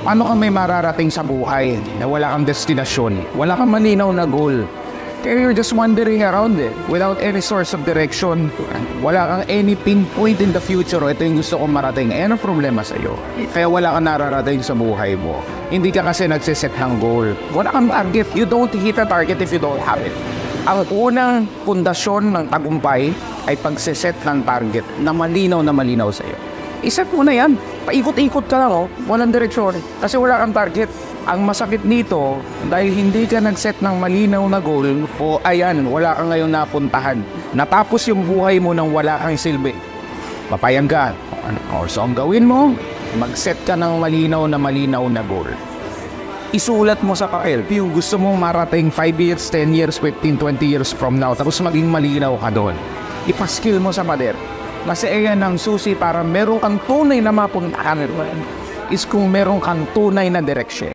Paano ka may mararating sa buhay na wala kang destinasyon, wala kang malinaw na goal? Kaya you're just wandering around without any source of direction. Wala kang any pinpoint in the future. Ito yung gusto kong marating. Eh, ano problema sa'yo? Kaya wala kang nararating sa buhay mo. Hindi ka kasi nagsiset ng goal. Wala kang target. You don't hit a target if you don't have it. Ang unang pundasyon ng tagumpay ay pagsiset ng target na malinaw sa'yo. Iset mo na yan. Paikot-ikot ka lang, walang direksyon. Kasi wala kang target. Ang masakit nito, dahil hindi ka nag-set ng malinaw na goal, ayan, wala ka ngayon napuntahan. Natapos yung buhay mo nang wala kang silbi. Papayag ka. So ang gawin mo, mag-set ka ng malinaw na goal. Isulat mo sa papel yung gusto mong marating 5 years, 10 years, 15, 20 years from now, tapos maging malinaw ka doon. Ipaskill mo sa pader. Kasi ayan ang susi para meron kang tunay na mapuntahan is kung meron kang tunay na direksyon.